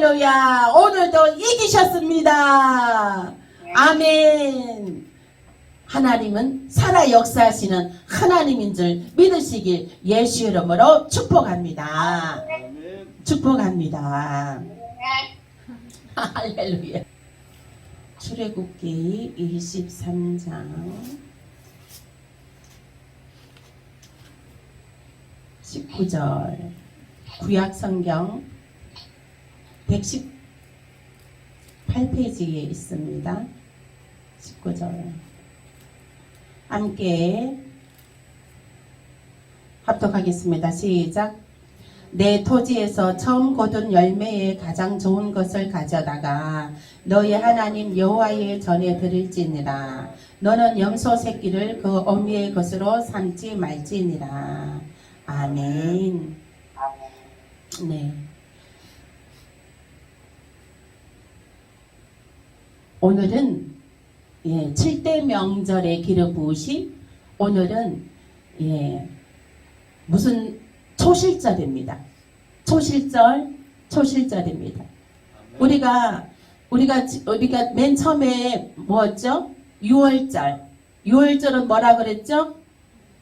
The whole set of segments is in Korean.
할렐루야. 오늘도 이기셨습니다. 아멘. 하나님은 살아 역사하시는 하나님인 줄 믿으시길 예수 이름으로 축복합니다. 축복합니다. 할렐루야. 출애굽기 23장 19절 구약성경 118페이지에 있습니다. 19절 함께 합독하겠습니다. 시작. 내 토지에서 처음 거둔 열매의 가장 좋은 것을 가져다가 너희 하나님 여호와의 전에 드릴지니라. 너는 염소 새끼를 그 어미의 것으로 삼지 말지니라. 아멘. 네. 오늘은 7대 명절의 기름 부으심. 오늘은 무슨 초실절입니다. 초실절입니다. 우리가 맨 처음에 뭐였죠? 6월절은 뭐라 그랬죠?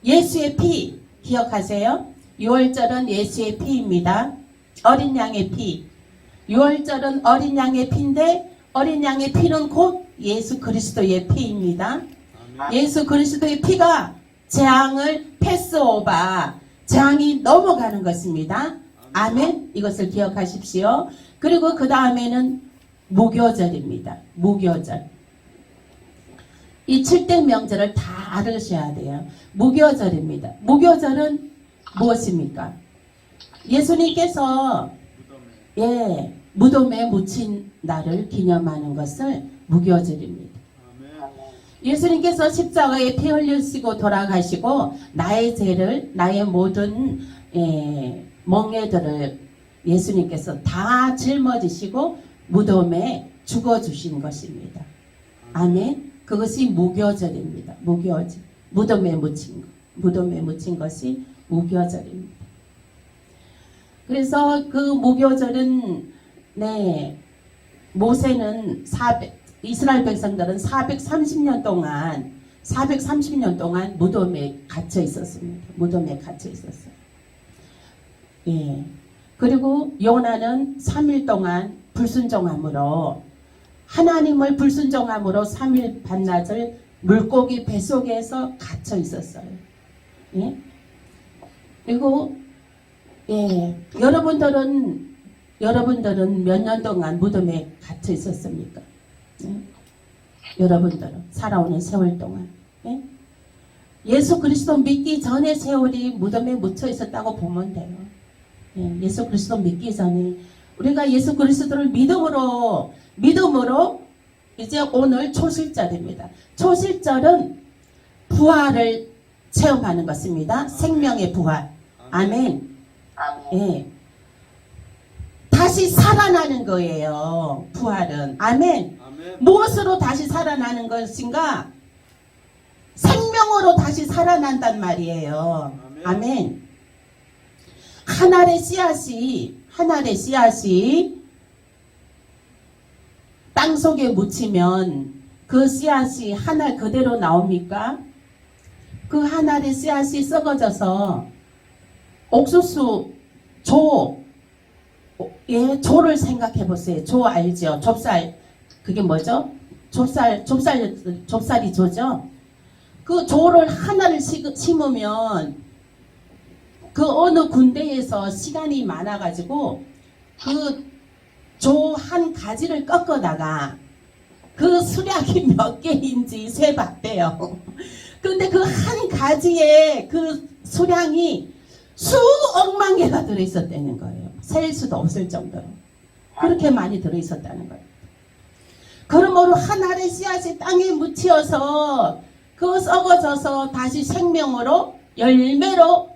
예수의 피 기억하세요? 6월절은 예수의 피입니다. 어린 양의 피. 6월절은 어린 양의 피인데 어린 양의 피는 곧 예수 그리스도의 피입니다. 예수 그리스도의 피가 재앙을 패스오버, 재앙이 넘어가는 것입니다. 아멘. 이것을 기억하십시오. 그리고 그 다음에는 무교절입니다. 무교절. 이 7대 명절을 다 알으셔야 돼요. 무교절입니다. 무교절은 무엇입니까? 예수님께서 무덤에 묻힌 날을 기념하는 것을 무교절입니다. 예수님께서 십자가에 피 흘리시고 돌아가시고 나의 죄를, 나의 모든 멍에들을 예수님께서 다 짊어지시고 무덤에 죽어주신 것입니다. 아멘. 그것이 무교절입니다. 무교절. 무덤에 묻힌 것이 무교절입니다. 그래서 그 무교절은 모세는 이스라엘 백성들은 430년 동안 무덤에 갇혀 있었습니다. 무덤에 갇혀 있었어요. 그리고 요나는 3일 동안 불순종함으로 하나님을 불순종함으로 3일 반낮을 물고기 뱃속에서 갇혀 있었어요. 그리고 여러분들은 몇 년 동안 무덤에 갇혀 있었습니까? 여러분들은 살아오는 세월 동안 예수 그리스도 믿기 전에 세월이 무덤에 묻혀 있었다고 보면 돼요. 예수 그리스도 믿기 전에 우리가 예수 그리스도를 믿음으로 이제 오늘 초실절입니다. 초실절은 부활을 체험하는 것입니다. 생명의 부활. 아멘. 다시 살아나는 거예요. 부활은. 아멘. 무엇으로 다시 살아나는 것인가? 생명으로 다시 살아난단 말이에요. 아멘. 한 알의 씨앗이 땅 속에 묻히면 그 씨앗이 한 알 그대로 나옵니까? 그 한 알의 씨앗이 썩어져서 옥수수, 조를 생각해 보세요. 조 알죠? 좁쌀. 그게 뭐죠? 좁쌀이 조죠? 그 조를 하나를 심으면 그 어느 군대에서 시간이 많아가지고 그 조 한 가지를 꺾어다가 그 수량이 몇 개인지 세봤대요. 근데 그 한 가지에 그 수량이 수억만 개가 들어있었다는 거예요. 셀 수도 없을 정도로. 그렇게 많이 들어있었다는 거예요. 그러므로 한 알의 씨앗이 땅에 묻혀서 그 썩어져서 다시 생명으로 열매로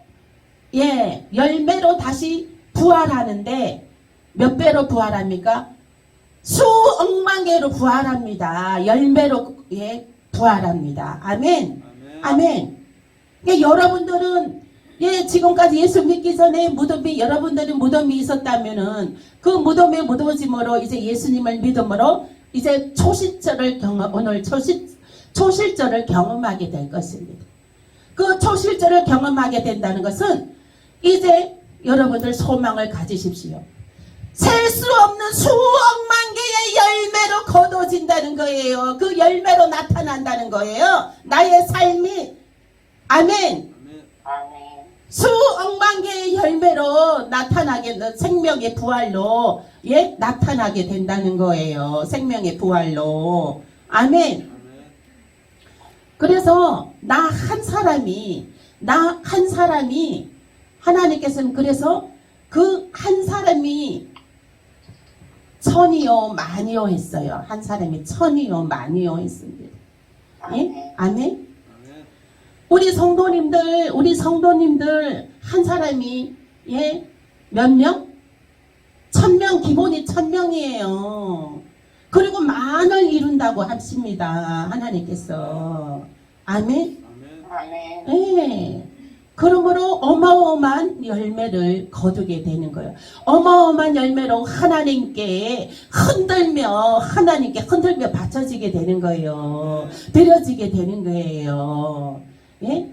다시 부활하는데 몇 배로 부활합니까? 수억만 개로 부활합니다. 열매로 부활합니다. 아멘. 아멘. 그러니까 여러분들은 예, 지금까지 예수 믿기 전에 무덤이, 여러분들이 무덤이 있었다면은 그 무덤의 무덤짐으로 이제 예수님을 믿음으로 이제 오늘 초실절을 경험하게 될 것입니다. 그 초실절을 경험하게 된다는 것은 이제 여러분들 소망을 가지십시오. 셀 수 없는 수억만 개의 열매로 거둬진다는 거예요. 그 열매로 나타난다는 거예요. 나의 삶이. 아멘. 수억만 개의 열매로 나타나게, 생명의 부활로, 예, 나타나게 된다는 거예요. 생명의 부활로. 아멘. 그래서 나 한 사람이 하나님께서는 그래서 그 한 사람이 천이요 만이요 했어요. 한 사람이 천이요 만이요 했습니다. 예? 아멘. 우리 성도님들 한 사람이, 예, 몇 명? 1000명, 기본이 1000명이에요. 그리고 만을 이룬다고 하십니다. 하나님께서. 아멘. 예. 그러므로 어마어마한 열매를 거두게 되는 거예요. 어마어마한 열매로 하나님께 흔들며 바쳐지게 되는 거예요. 드려지게 되는 거예요. 예?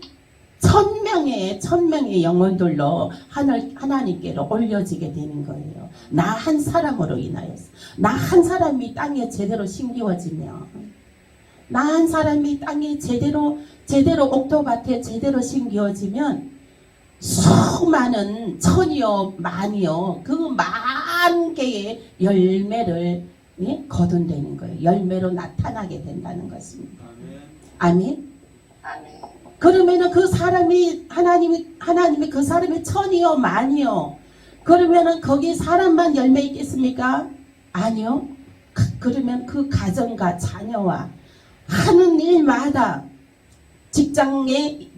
1000명의 영혼들로 하나님께로 올려지게 되는 거예요. 나 한 사람으로 인하여서. 나 한 사람이 땅에 제대로 심기워지며, 나 한 사람이 땅에 제대로 옥토밭에 제대로 심기워지면 수많은 천이요 만이요 그 만 개의 열매를, 예? 거둔다는 거예요. 열매로 나타나게 된다는 것입니다. 아멘. 그러면은 그 사람이 하나님이 그 사람이 천이요 만이요, 그러면은 거기 사람만 열매 있겠습니까? 아니요. 그러면 그 가정과 자녀와 하는 일마다 직장의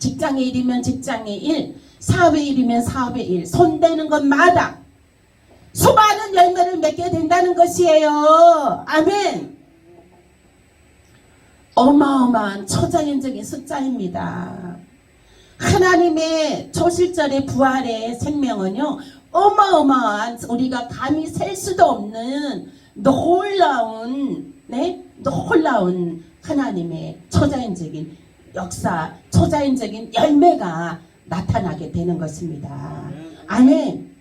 일이면 직장의 일, 사업의 일이면 사업의 일, 손대는 것마다 수많은 열매를 맺게 된다는 것이에요. 아멘. 어마어마한 초자연적인 숫자입니다. 하나님의 초실절의 부활의 생명은요, 어마어마한, 우리가 감히 셀 수도 없는 놀라운 하나님의 초자연적인 역사, 초자연적인 열매가 나타나게 되는 것입니다. 아멘.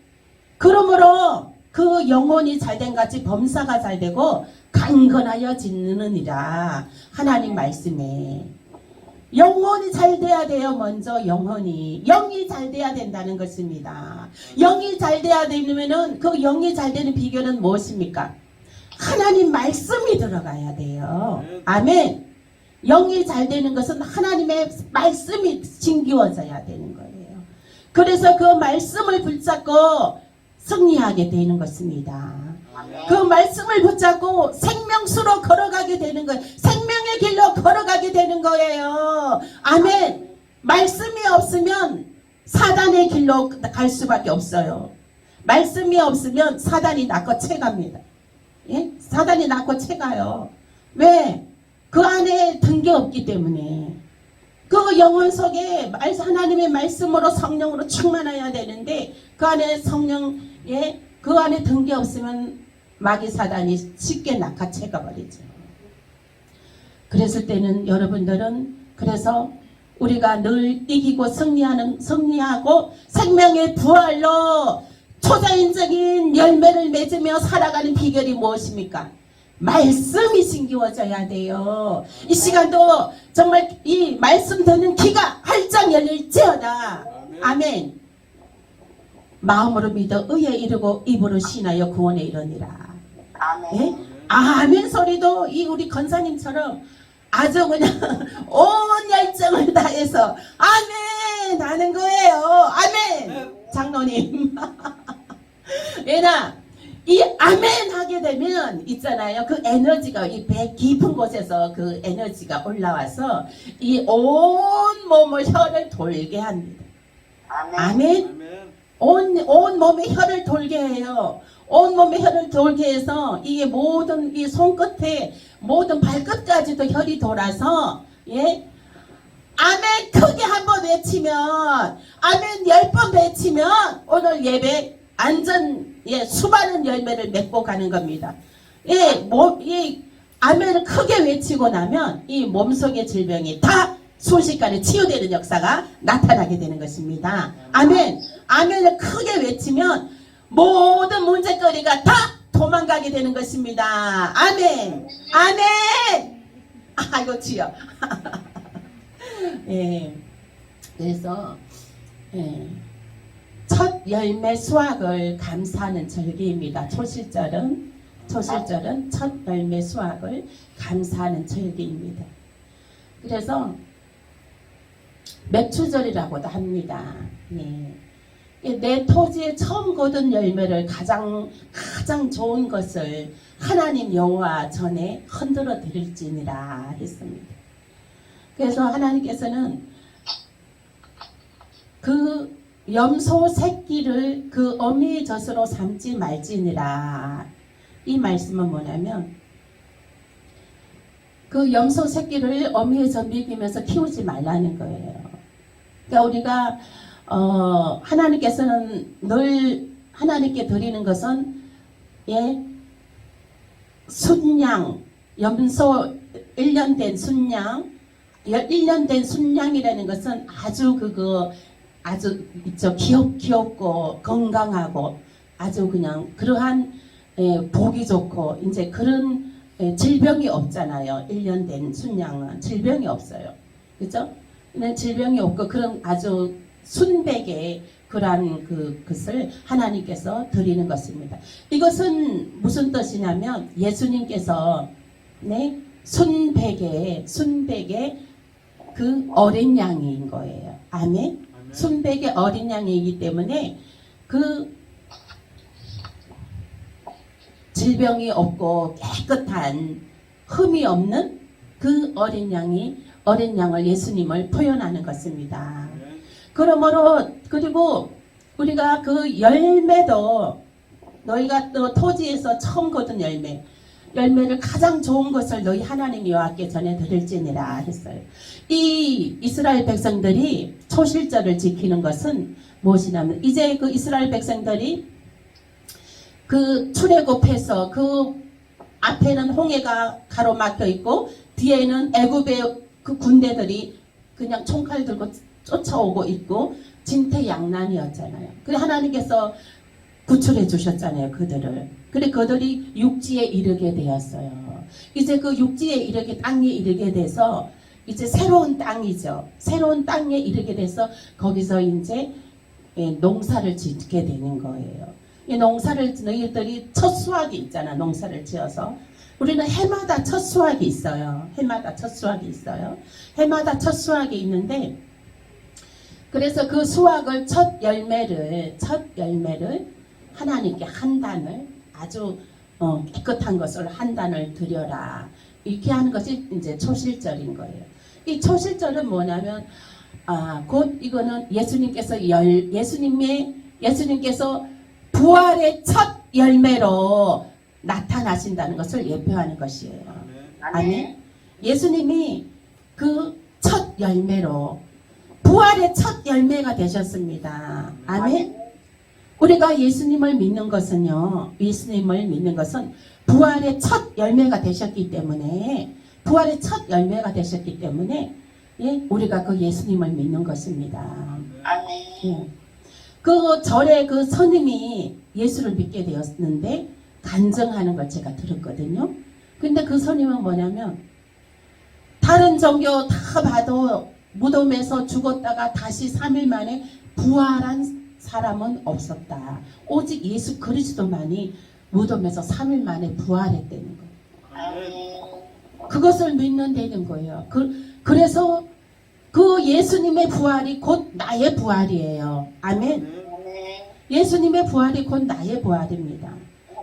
그러므로 그 영혼이 잘된 같이 범사가 잘되고 강건하여 짓느니라. 하나님 말씀에 영혼이 잘 돼야 돼요. 먼저 영이 잘 돼야 된다는 것입니다. 영이 잘 돼야 되면은 그 영이 잘 되는 비결은 무엇입니까? 하나님 말씀이 들어가야 돼요. 아멘. 영이 잘 되는 것은 하나님의 말씀이 심기워져야 되는 거예요. 그래서 그 말씀을 붙잡고 승리하게 되는 것입니다. 그 말씀을 붙잡고 생명수로 걸어가게 되는 거예요. 생명의 길로 걸어가게 되는 거예요. 아멘. 말씀이 없으면 사단의 길로 갈 수밖에 없어요. 말씀이 없으면 사단이 낳고 채갑니다. 예? 사단이 낳고 채가요. 왜? 그 안에 든 게 없기 때문에. 그 영혼 속에 하나님의 말씀으로 성령으로 충만해야 되는데 그 안에 그 안에 든 게 없으면 마귀 사단이 쉽게 낚아채가 버리죠. 그랬을 때는 여러분들은, 그래서 우리가 늘 이기고 승리하고 생명의 부활로 초자연적인 열매를 맺으며 살아가는 비결이 무엇입니까? 말씀이 심기워져야 돼요. 이 시간도 정말 이 말씀 듣는 귀가 활짝 열릴지어다. 아멘. 마음으로 믿어 의에 이르고 입으로 신하여 구원에 이르니라. 아멘. 예? 아멘 소리도 이 우리 권사님처럼 아주 그냥 온 열정을 다해서 아멘 하는 거예요. 아멘. 장로님. 왜냐, 이 아멘 하게 되면 있잖아요. 그 에너지가 이 배 깊은 곳에서 그 에너지가 올라와서 이 온 몸을 혀를 돌게 합니다. 아멘. 온 몸에 혀를 돌게 해요. 온 몸에 혀를 돌게 해서 이게 모든 이 손끝에 모든 발끝까지도 혈이 돌아서, 예, 아멘 크게 한번 외치면, 아멘 10번 외치면 오늘 예배 안전, 수많은 열매를 맺고 가는 겁니다. 아멘을 크게 외치고 나면 이 몸속의 질병이 다 순식간에 치유되는 역사가 나타나게 되는 것입니다. 아멘. 아멘을 크게 외치면 모든 문제거리가 다 도망가게 되는 것입니다. 아멘. 아멘. 아이고 주여. 그래서 첫 열매 수확을 감사하는 절기입니다. 초실절은 첫 열매 수확을 감사하는 절기입니다. 그래서 맥추절이라고도 합니다. 내 토지에 처음 거둔 열매를 가장 좋은 것을 하나님 여호와 전에 흔들어 드릴지니라 했습니다. 그래서 하나님께서는 그 염소 새끼를 그 어미의 젖으로 삼지 말지니라. 이 말씀은 뭐냐면 그 염소 새끼를 어미의 젖 먹이면서 키우지 말라는 거예요. 그러니까 우리가 하나님께서는 늘 하나님께 드리는 것은 순양, 염소 1년 된 순양, 1년 된 순양이라는 것은 아주 귀엽고 건강하고 아주 그냥 그러한 보기 좋고 이제 그런 질병이 없잖아요. 1년 된 순양은 질병이 없어요. 그죠? 질병이 없고 그런 아주 순백의 그러한 것을 하나님께서 드리는 것입니다. 이것은 무슨 뜻이냐면 예수님께서 순백의 그 어린 양인 거예요. 아멘. 순백의 어린 양이기 때문에 그 질병이 없고 깨끗한 흠이 없는 그 어린 양을 예수님을 표현하는 것입니다. 그러므로 그리고 우리가 그 열매도 너희가 또 토지에서 처음 거둔 열매를 가장 좋은 것을 너희 하나님 여호와께 전해 드릴지니라 했어요. 이 이스라엘 백성들이 초실절을 지키는 것은 무엇이냐면 이제 그 이스라엘 백성들이 그 출애굽해서 그 앞에는 홍해가 가로막혀 있고 뒤에는 애굽의 그 군대들이 그냥 총칼 들고 쫓아오고 있고 진퇴양난이었잖아요. 그래 하나님께서 구출해 주셨잖아요. 그들을. 그래 그들이 육지에 이르게 되었어요. 이제 그 육지에 땅에 이르게 돼서 이제 새로운 땅이죠. 새로운 땅에 이르게 돼서 거기서 이제 농사를 짓게 되는 거예요. 이 농사를 너희들이 첫 수확이 있잖아. 농사를 지어서 우리는 해마다 첫 수확이 있어요. 해마다 첫 수확이 있는데 그래서 그 수확을 첫 열매를 하나님께 한 단을 아주 깨끗한 것을 한 단을 드려라. 이렇게 하는 것이 이제 초실절인 거예요. 이 초실절은 뭐냐면 곧 이거는 예수님께서 부활의 첫 열매로 나타나신다는 것을 예표하는 것이에요. 아멘. 예수님이 그 첫 열매로 부활의 첫 열매가 되셨습니다. 아멘. 우리가 예수님을 믿는 것은 부활의 첫 열매가 되셨기 때문에 우리가 그 예수님을 믿는 것입니다. 아멘. 그 절에 그 선임이 예수를 믿게 되었는데 간증하는 걸 제가 들었거든요. 근데 그 선임은 뭐냐면 다른 종교 다 봐도 무덤에서 죽었다가 다시 3일 만에 부활한 사람은 없었다. 오직 예수 그리스도만이 무덤에서 3일 만에 부활했다는 거예요. 그것을 믿는다는 거예요. 그래서 그 예수님의 부활이 곧 나의 부활이에요. 아멘. 예수님의 부활이 곧 나의 부활입니다.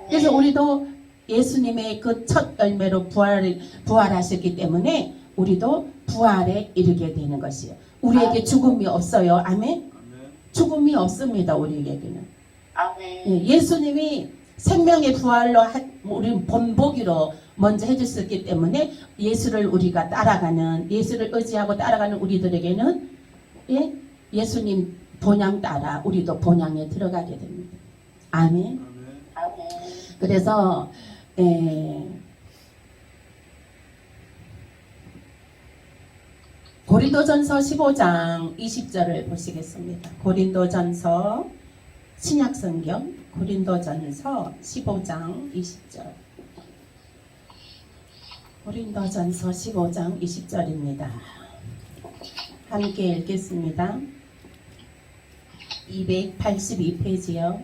그래서 우리도 예수님의 그 첫 열매로 부활하셨기 때문에 우리도 부활에 이르게 되는 것이에요. 우리에게 죽음이 없어요. 아멘. 죽음이 없습니다. 우리에게는. 예수님이 생명의 부활로 우리는 본보기로 먼저 해줬었기 때문에 예수를 우리가 따라가는, 예수를 의지하고 따라가는 우리들에게는 예? 예수님 본향 따라 우리도 본향에 들어가게 됩니다. 아멘. 그래서 고린도전서 15장 20절을 보시겠습니다. 고린도전서 신약성경 고린도전서 15장 20절. 고린도전서 15장 20절입니다. 함께 읽겠습니다. 282페이지요.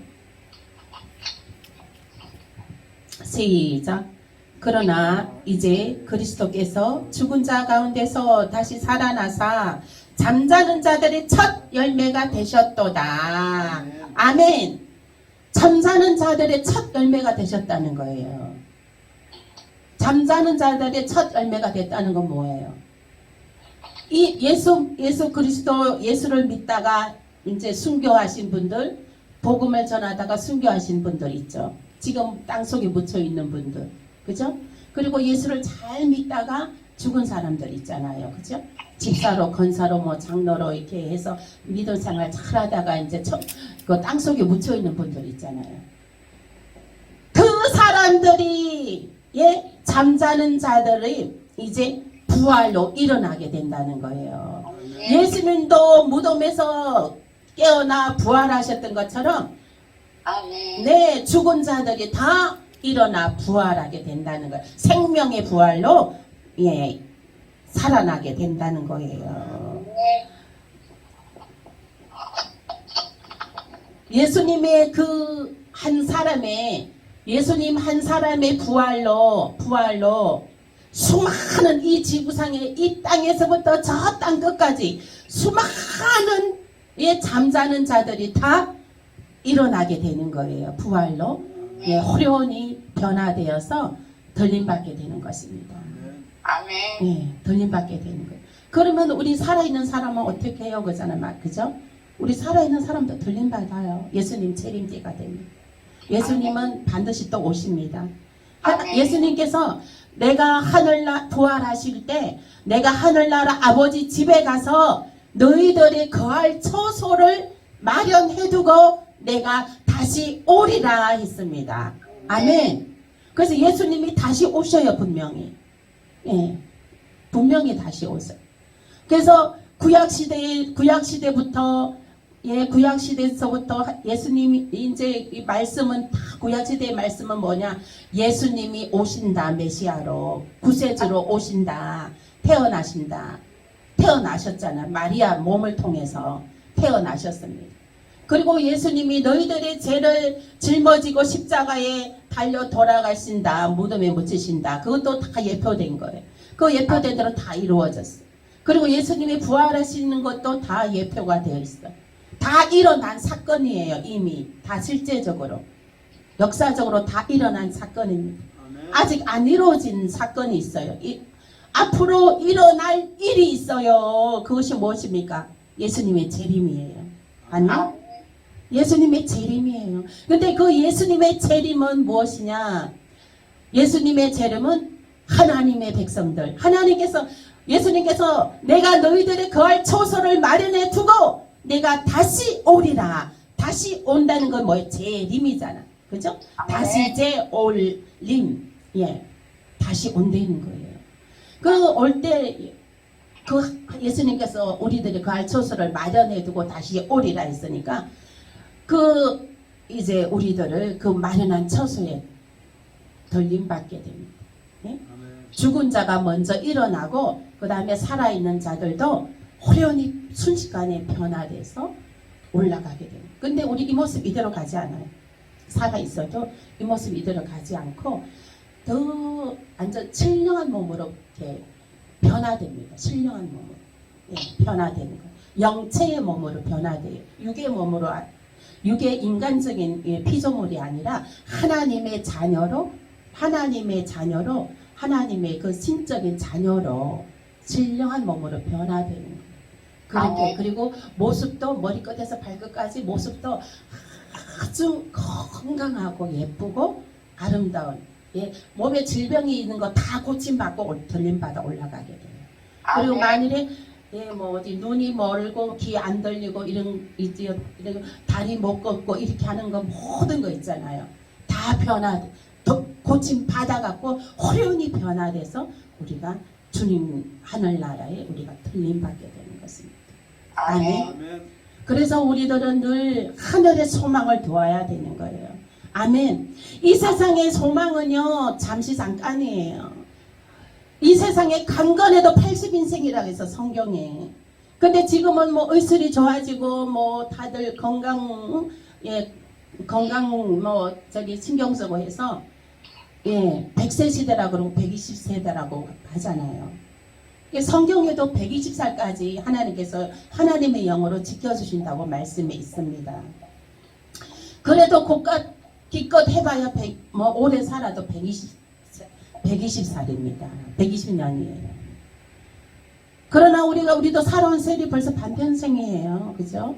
시작. 그러나 이제 그리스도께서 죽은 자 가운데서 다시 살아나사 잠자는 자들의 첫 열매가 되셨도다. 아멘. 잠자는 자들의 첫 열매가 되셨다는 거예요. 잠자는 자들의 첫 열매가 됐다는 건 뭐예요? 이 예수 그리스도 예수를 믿다가 이제 순교하신 분들, 복음을 전하다가 순교하신 분들 있죠. 지금 땅속에 묻혀 있는 분들, 그죠? 그리고 예수를 잘 믿다가 죽은 사람들 있잖아요, 그죠? 집사로, 권사로, 뭐 장로로 이렇게 해서 믿음 생활 잘하다가 이제 그 땅속에 묻혀 있는 분들 있잖아요. 그 사람들이 잠자는 자들이 이제 부활로 일어나게 된다는 거예요. 예수님도 무덤에서 깨어나 부활하셨던 것처럼 네, 죽은 자들이 다 일어나 부활하게 된다는 거예요. 생명의 부활로 살아나게 된다는 거예요. 예수님의 그 예수님 한 사람의 부활로 수많은 이 지구상의 이 땅에서부터 저 땅 끝까지 수많은 잠자는 자들이 다 일어나게 되는 거예요. 부활로 호련히 변화되어서 들림받게 되는 것입니다. 아멘. 들림받게 되는 거예요. 그러면 우리 살아있는 사람은 어떻게 해요? 그죠? 우리 살아있는 사람도 들림받아요. 예수님 재림 때가 됩니다. 예수님은 반드시 또 오십니다. 예수님께서 내가 하늘나라 부활하실 때 내가 하늘나라 아버지 집에 가서 너희들이 거할 처소를 마련해두고 내가 다시 오리라 했습니다. 아멘. 그래서 예수님이 다시 오셔요, 분명히. 분명히 다시 오셔요. 그래서 구약시대부터 구약시대에서부터 예수님이 이제 이 말씀은 다 구약시대의 말씀은 뭐냐? 예수님이 오신다, 메시아로 구세주로 오신다, 태어나셨잖아. 마리아 몸을 통해서 태어나셨습니다. 그리고 예수님이 너희들의 죄를 짊어지고 십자가에 달려 돌아가신다, 무덤에 묻히신다. 그것도 다 예표된 거예요. 그 예표된 대로 다 이루어졌어요. 그리고 예수님이 부활하시는 것도 다 예표가 되어 있어요. 다 일어난 사건이에요. 이미 다 실제적으로 역사적으로 다 일어난 사건입니다. 아직 안 이루어진 사건이 있어요. 앞으로 일어날 일이 있어요. 그것이 무엇입니까? 예수님의 재림이에요. 아니요? 예수님의 재림이에요. 근데 그 예수님의 재림은 무엇이냐? 예수님의 재림은 하나님의 백성들, 예수님께서 내가 너희들의 거할 처소를 마련해 두고 내가 다시 오리라. 다시 온다는 건 뭐예요? 재림이잖아. 그죠? 다시 재올림. 다시 온다는 거예요. 그 올 때 그 예수님께서 우리들이 거할 처소를 마련해 두고 다시 오리라 했으니까 그 이제 우리들을 그 마련한 처소에 들림받게 됩니다. 죽은 자가 먼저 일어나고 그 다음에 살아있는 자들도 호련히 순식간에 변화돼서 올라가게 됩니다. 근데 우리 이 모습 이대로 가지 않아요. 살아있어도 이 모습 이대로 가지 않고 더 완전 신령한 몸으로 이렇게 변화됩니다. 신령한 몸으로 변화되는 거예요. 영체의 몸으로 변화돼요. 육의 인간적인 피조물이 아니라 하나님의 자녀로 하나님의 그 신적인 자녀로 신령한 몸으로 변화되는 거예요. 그렇게 그리고 모습도 머리끝에서 발끝까지 모습도 아주 건강하고 예쁘고 아름다운 예, 몸에 질병이 있는 거 다 고침받고 들림받아 올라가게 돼요. 그리고 아멘. 만일에 예, 뭐 어디 눈이 멀고 귀 안 들리고 이런 다리 못 걷고 이렇게 하는 거 모든 거 있잖아요. 다 고침 받아갖고 호련히 변화돼서 우리가 주님 하늘나라에 우리가 들림받게 되는 것입니다. 아멘. 아멘. 그래서 우리들은 늘 하늘의 소망을 두어야 되는 거예요. 아멘. 이 세상의 소망은요 잠시 잠깐이에요. 이 세상에 강건해도 80인생이라고 해서 성경에. 근데 지금은 뭐 의술이 좋아지고 뭐 다들 건강 뭐 저기 신경 쓰고 해서 100세 시대라고 그러고 120세대라고 하잖아요. 성경에도 120살까지 하나님께서 하나님의 영으로 지켜주신다고 말씀에 있습니다. 그래도 기껏 해봐야 오래 살아도 120살입니다. 120년이에요. 그러나 우리도 살아온 세월이 벌써 반편생이에요. 그죠?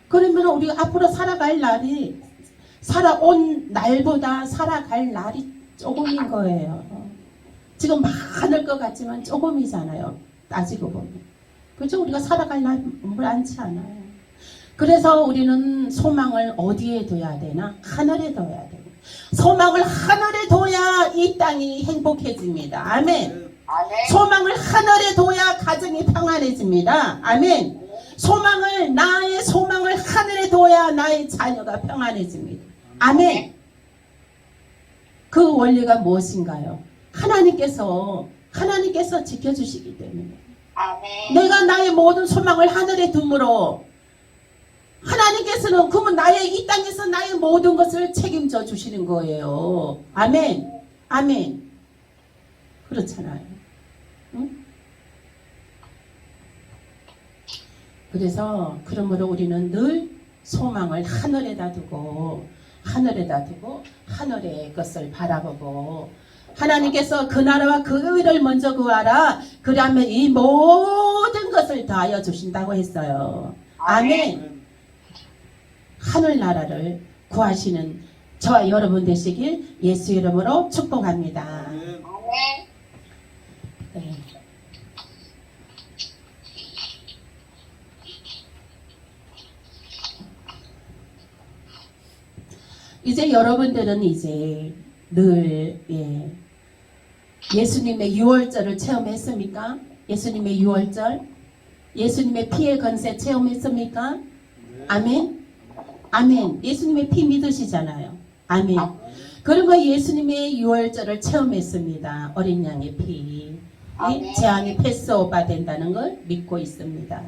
그러면 우리가 앞으로 살아온 날보다 살아갈 날이 조금인 거예요. 지금 많을 것 같지만 조금이잖아요. 따지고 보면. 그죠? 우리가 살아갈 날 많지 않아요. 그래서 우리는 소망을 어디에 둬야 되나? 하늘에 둬야 돼요. 소망을 하늘에 둬야 이 땅이 행복해집니다. 아멘. 아멘. 소망을 하늘에 둬야 가정이 평안해집니다. 아멘. 나의 소망을 하늘에 둬야 나의 자녀가 평안해집니다. 아멘. 그 원리가 무엇인가요? 하나님께서 지켜주시기 때문에. 아멘. 내가 나의 모든 소망을 하늘에 둠으로 하나님께서는 그러면 이 땅에서 나의 모든 것을 책임져 주시는 거예요. 아멘. 아멘. 그렇잖아요. 응? 그래서 그러므로 우리는 늘 소망을 하늘에다 두고 하늘의 것을 바라보고 하나님께서 그 나라와 그 의를 먼저 구하라. 그러면 이 모든 것을 다하여 주신다고 했어요. 아멘. 하늘나라를 구하시는 저와 여러분 되시길 예수 이름으로 축복합니다. 아멘. 네. 이제 여러분들은 이제 늘 예수님의 유월절을 체험했습니까? 예수님의 유월절, 예수님의 피의 건세 체험했습니까? 아멘. 아멘. 예수님의 피 믿으시잖아요. 아멘. 그리고 예수님의 유월절을 체험했습니다. 어린 양의 피. 재앙이 패스오버 된다는 걸 믿고 있습니다.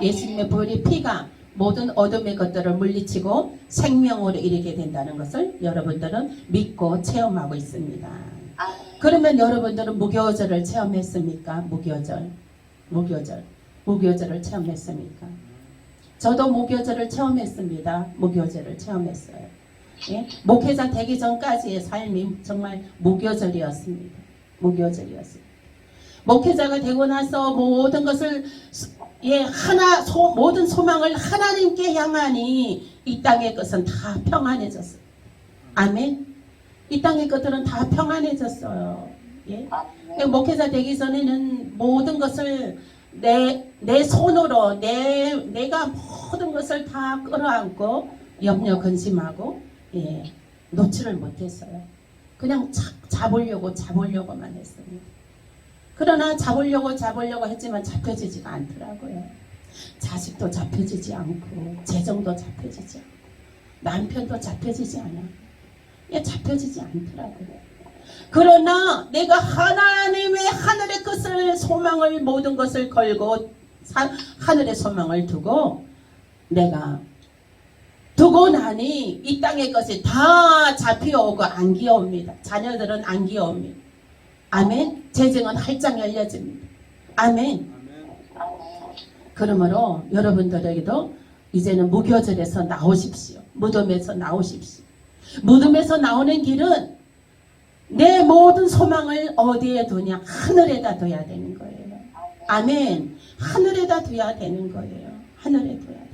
예수님의 보혈의 피가 모든 어둠의 것들을 물리치고 생명으로 이르게 된다는 것을 여러분들은 믿고 체험하고 있습니다. 그러면 여러분들은 무교절을 체험했습니까? 무교절을 체험했습니까? 저도 무교절을 체험했습니다. 무교절을 체험했어요. 예? 목회자 되기 전까지의 삶이 정말 무교절이었습니다. 목회자가 되고 나서 모든 것을 모든 소망을 하나님께 향하니 이 땅의 것은 다 평안해졌어요. 아멘. 이 땅의 것들은 다 평안해졌어요. 예? 목회자 되기 전에는 모든 것을 내 손으로 내가 모든 것을 다 끌어안고 염려 근심하고 놓지를 못했어요. 그냥 잡으려고만 했습니다. 그러나 잡으려고 했지만 잡혀지지가 않더라고요. 자식도 잡혀지지 않고 재정도 잡혀지지 않고 남편도 잡혀지지 않아요. 잡혀지지 않더라고요. 그러나 내가 하나님의 하늘의 것을 소망을 모든 것을 걸고 하늘의 소망을 두고 내가 두고 나니 이 땅의 것이 다 잡혀오고 안 귀여웁니다. 자녀들은 안 귀여웁니다. 아멘. 재정은 활짝 열려집니다. 아멘. 그러므로 여러분들에게도 이제는 무교절에서 나오십시오. 무덤에서 나오십시오. 무덤에서 나오는 길은 내 모든 소망을 어디에 두냐? 하늘에다 둬야 되는 거예요. 아멘. 하늘에다 둬야 되는 거예요. 하늘에 둬야 되는 거예요.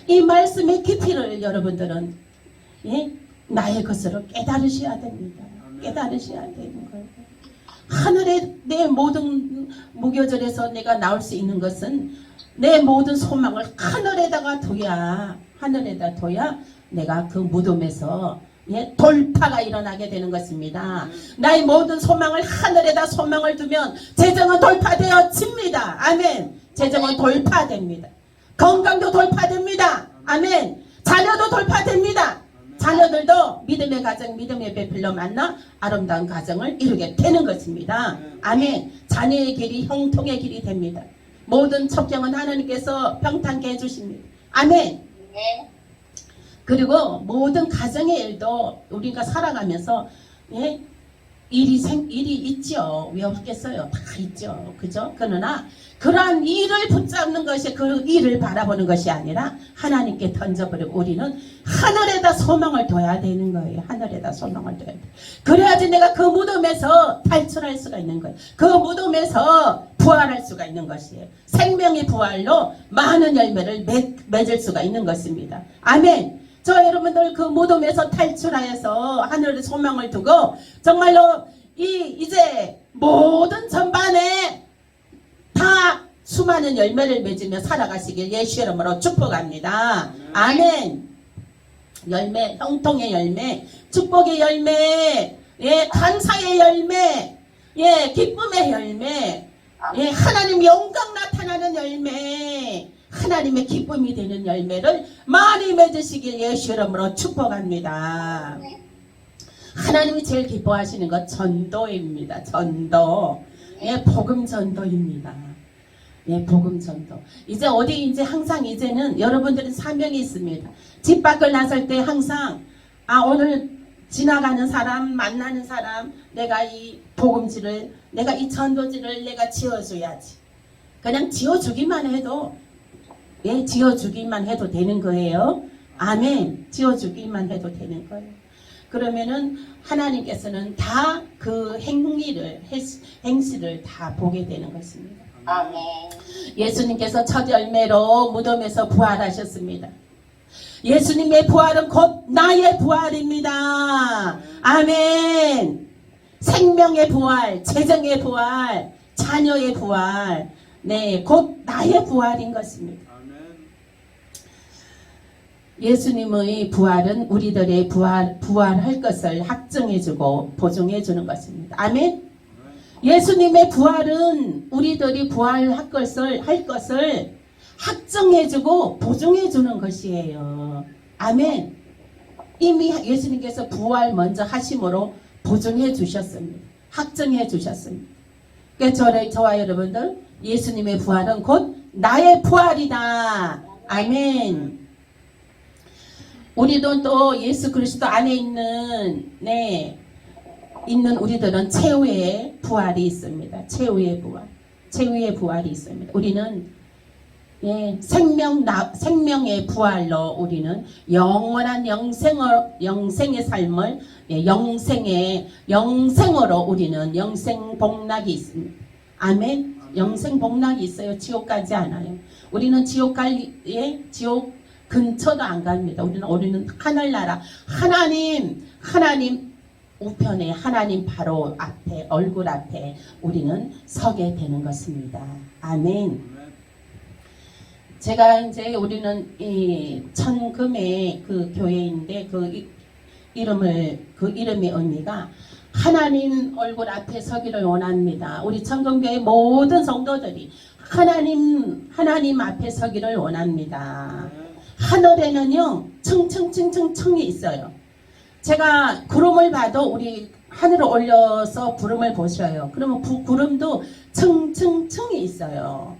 이 말씀의 깊이를 여러분들은 나의 것으로 깨달으셔야 됩니다. 깨달으셔야 되는 거예요. 하늘에 내 모든 무교절에서 내가 나올 수 있는 것은 내 모든 소망을 하늘에다가 둬야 내가 그 무덤에서 돌파가 일어나게 되는 것입니다. 나의 모든 소망을 하늘에다 소망을 두면 재정은 돌파되어집니다. 아멘. 재정은 돌파됩니다. 건강도 돌파됩니다. 아멘. 자녀도 돌파됩니다. 자녀들도 믿음의 가정, 믿음의 배필로 만나 아름다운 가정을 이루게 되는 것입니다. 아멘. 자녀의 길이 형통의 길이 됩니다. 모든 첩경은 하나님께서 평탄케 해주십니다. 아멘. 그리고 모든 가정의 일도 우리가 살아가면서 일이 있죠. 왜 없겠어요? 다 있죠. 그죠? 그러나 그러한 일을 붙잡는 것이 그 일을 바라보는 것이 아니라 하나님께 던져버리고 우리는 하늘에다 소망을 둬야 되는 거예요. 하늘에다 소망을 둬야 돼. 그래야지 내가 그 무덤에서 탈출할 수가 있는 거예요. 그 무덤에서 부활할 수가 있는 것이에요. 생명의 부활로 많은 열매를 맺을 수가 있는 것입니다. 아멘. 저 여러분들 그 무덤에서 탈출하여서 하늘에 소망을 두고 정말로 이제 모든 전반에 다 수많은 열매를 맺으며 살아가시길 예수 이름으로 축복합니다. 아멘. 열매, 형통의 열매, 축복의 열매, 감사의 열매, 기쁨의 열매, 하나님 영광 나타나는 열매, 하나님의 기쁨이 되는 열매를 많이 맺으시길 예수 이름으로 축복합니다. 하나님이 제일 기뻐하시는 것 전도입니다. 전도. 복음 전도입니다. 복음 전도. 이제 항상 이제는 여러분들은 사명이 있습니다. 집 밖을 나설 때 항상 오늘 지나가는 사람, 만나는 사람, 내가 이 복음지를, 내가 이 전도지를 내가 지어줘야지. 그냥 지어주기만 해도 지어주기만 해도 되는 거예요. 아멘. 지어주기만 해도 되는 거예요. 그러면은 하나님께서는 다 그 행실을 다 보게 되는 것입니다. 아멘. 예수님께서 첫 열매로 무덤에서 부활하셨습니다. 예수님의 부활은 곧 나의 부활입니다. 아멘. 생명의 부활, 재정의 부활, 자녀의 부활, 곧 나의 부활인 것입니다. 예수님의 부활은 우리들의 부활할 것을 확정해주고 보증해주는 것입니다. 아멘. 예수님의 부활은 우리들이 부활할 것을 확정해주고 보증해주는 것이에요. 아멘. 이미 예수님께서 부활 먼저 하심으로 보증해 주셨습니다. 확정해 주셨습니다. 그러니까 저와 여러분들 예수님의 부활은 곧 나의 부활이다. 아멘. 우리도 또 예수 그리스도 안에 있는 우리들은 최후의 부활이 있습니다. 최후의 부활이 있습니다. 우리는 생명의 부활로 우리는 영원한 영생의 삶을 영생으로 우리는 영생 복락이 있습니다. 아멘. 영생 복락이 있어요. 지옥 가지 않아요. 우리는 지옥 근처도 안 갑니다. 우리는 하늘나라 하나님 우편에 하나님 바로 앞에 얼굴 앞에 우리는 서게 되는 것입니다. 아멘. 제가 이제 우리는 이 천금의 그 교회인데 그 이름의 의미가 하나님 얼굴 앞에 서기를 원합니다. 우리 천금교회 모든 성도들이 하나님 앞에 서기를 원합니다. 하늘에는요 층층층층층이 있어요. 제가 구름을 봐도 우리 하늘을 올려서 구름을 보셔요. 그러면 구름도 층층층이 있어요.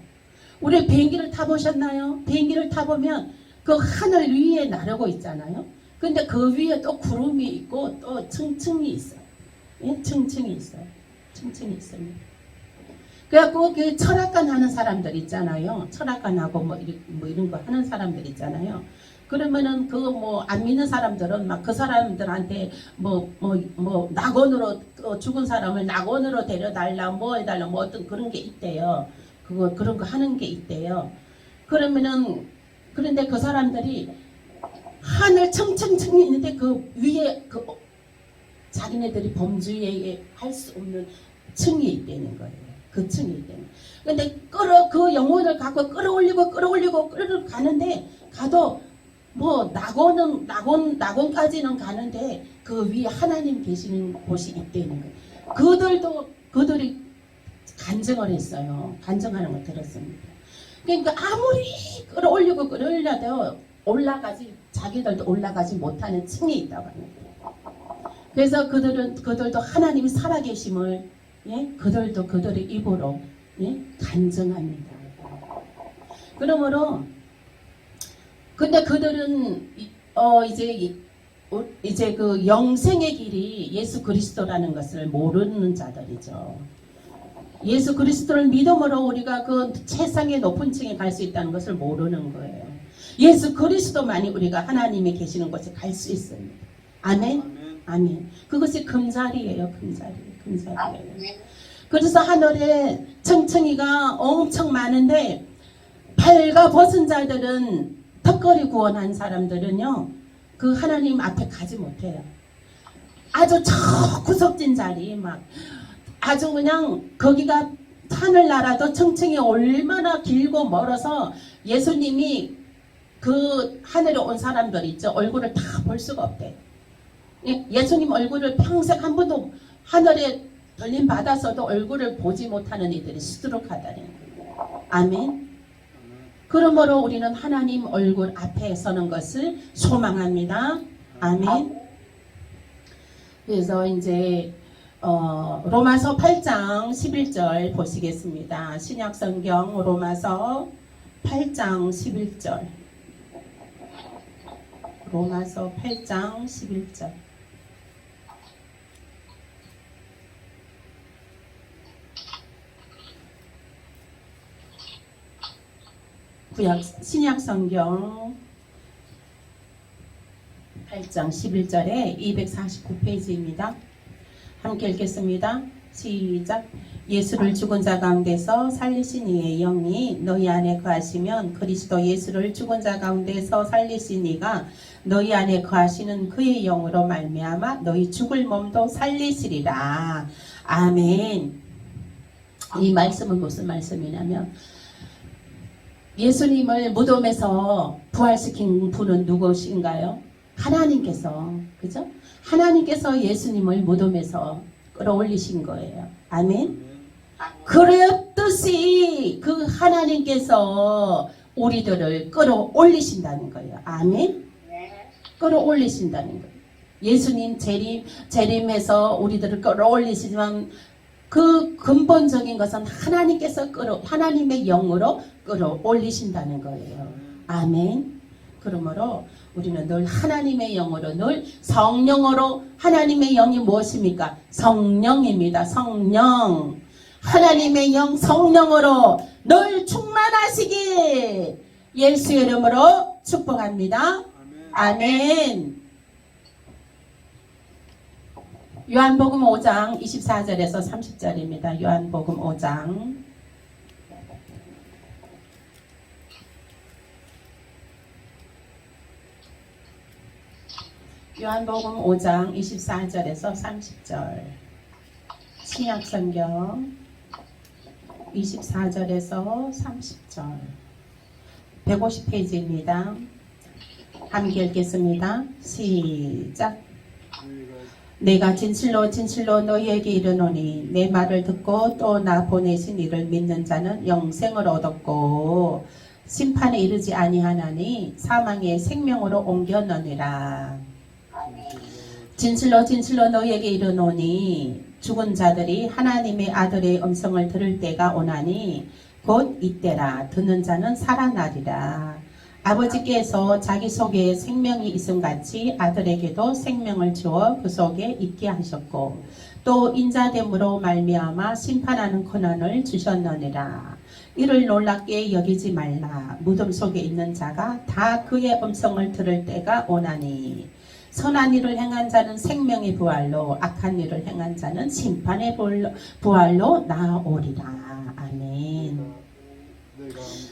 우리 비행기를 타보셨나요? 비행기를 타보면 그 하늘 위에 나르고 있잖아요. 근데 그 위에 또 구름이 있고 또 층층이 있어요. 층층이 있어요. 층층이 있습니다. 그래갖고 그 철학관 하는 사람들 있잖아요. 철학관하고 뭐 이런 거 하는 사람들 있잖아요. 그러면은 그 뭐 안 믿는 사람들은 막 그 사람들한테 뭐 낙원으로 죽은 사람을 낙원으로 데려달라 뭐 해달라 뭐 어떤 그런 게 있대요. 그런 거 하는 게 있대요. 그런데 그 사람들이 하늘 층층층이 있는데 그 위에 자기네들이 범죄에 할 수 없는 층이 있다는 거예요. 그 층이 있다는. 근데 그 영혼을 갖고 끌어올리고 가는데 가도 뭐 낙원까지는 가는데 그 위에 하나님 계시는 곳이 있다는 거예요. 그들이 간증을 했어요. 간증하는 걸 들었습니다. 그러니까 아무리 끌어올려도 자기들도 올라가지 못하는 층이 있다고 합니다. 그래서 그들도 하나님이 살아계심을, 예? 그들도 그들의 입으로, 예? 간증합니다. 그러므로 근데 그들은 이제 그 영생의 길이 예수 그리스도라는 것을 모르는 자들이죠. 예수 그리스도를 믿음으로 우리가 그 세상의 높은 층에 갈 수 있다는 것을 모르는 거예요. 예수 그리스도만이 우리가 하나님이 계시는 곳에 갈 수 있습니다. 아멘? 아멘. 그것이 금자리예요. 금자리예요. 그래서 하늘에 청청이가 엄청 많은데 발가 벗은 자들은 턱걸이 구원한 사람들은요. 그 하나님 앞에 가지 못해요. 아주 저 구석진 자리 막 아주 그냥 거기가 하늘나라도 청청이 얼마나 길고 멀어서 예수님이 그 하늘에 온 사람들 있죠. 얼굴을 다 볼 수가 없대요. 예수님 얼굴을 평생 한 번도 하늘에 들림 받아서도 얼굴을 보지 못하는 이들이 수두룩하다는 거예요. 아멘. 그러므로 우리는 하나님 얼굴 앞에 서는 것을 소망합니다. 아멘. 그래서 이제 로마서 8장 11절 보시겠습니다. 신약성경 로마서 8장 11절. 로마서 8장 11절. 신약성경 8장 11절에 249페이지입니다. 함께 읽겠습니다. 시작. 예수를 죽은 자 가운데서 살리신 이의 영이 너희 안에 거하시면 그리스도 예수를 죽은 자 가운데서 살리신 이가 너희 안에 거하시는 그의 영으로 말미암아 너희 죽을 몸도 살리시리라. 아멘. 이 말씀은 무슨 말씀이냐면 예수님을 무덤에서 부활시킨 분은 누구신가요? 하나님께서, 그죠? 하나님께서 예수님을 무덤에서 끌어올리신 거예요. 아멘. 그랬듯이 그 하나님께서 우리들을 끌어올리신다는 거예요. 아멘. 끌어올리신다는 거예요. 예수님 재림해서 우리들을 끌어올리시지만 그 근본적인 것은 하나님께서 하나님의 영으로 끌어올리신다는 거예요. 아멘. 그러므로 우리는 늘 하나님의 영으로, 늘 성령으로, 하나님의 영이 무엇입니까? 성령입니다. 성령. 하나님의 영 성령으로 늘 충만하시길 예수의 이름으로 축복합니다. 아멘. 요한복음 5장 24절에서 30절입니다. 요한복음 5장. 요한복음 5장 24절에서 30절. 신약성경 24절에서 30절. 150페이지입니다. 함께 읽겠습니다. 시작. 내가 진실로 너희에게 이르노니 내 말을 듣고 또 나 보내신 이를 믿는 자는 영생을 얻었고 심판에 이르지 아니하나니 사망의 생명으로 옮겨넣으리라. 진실로 너희에게 이르노니 죽은 자들이 하나님의 아들의 음성을 들을 때가 오나니 곧 이때라. 듣는 자는 살아나리라. 아버지께서 자기 속에 생명이 있음같이 아들에게도 생명을 주어 그 속에 있게 하셨고 또 인자됨으로 말미암아 심판하는 권한을 주셨느니라. 이를 놀랍게 여기지 말라. 무덤 속에 있는 자가 다 그의 음성을 들을 때가 오나니 선한 일을 행한 자는 생명의 부활로 악한 일을 행한 자는 심판의 부활로 나아오리라. 아멘.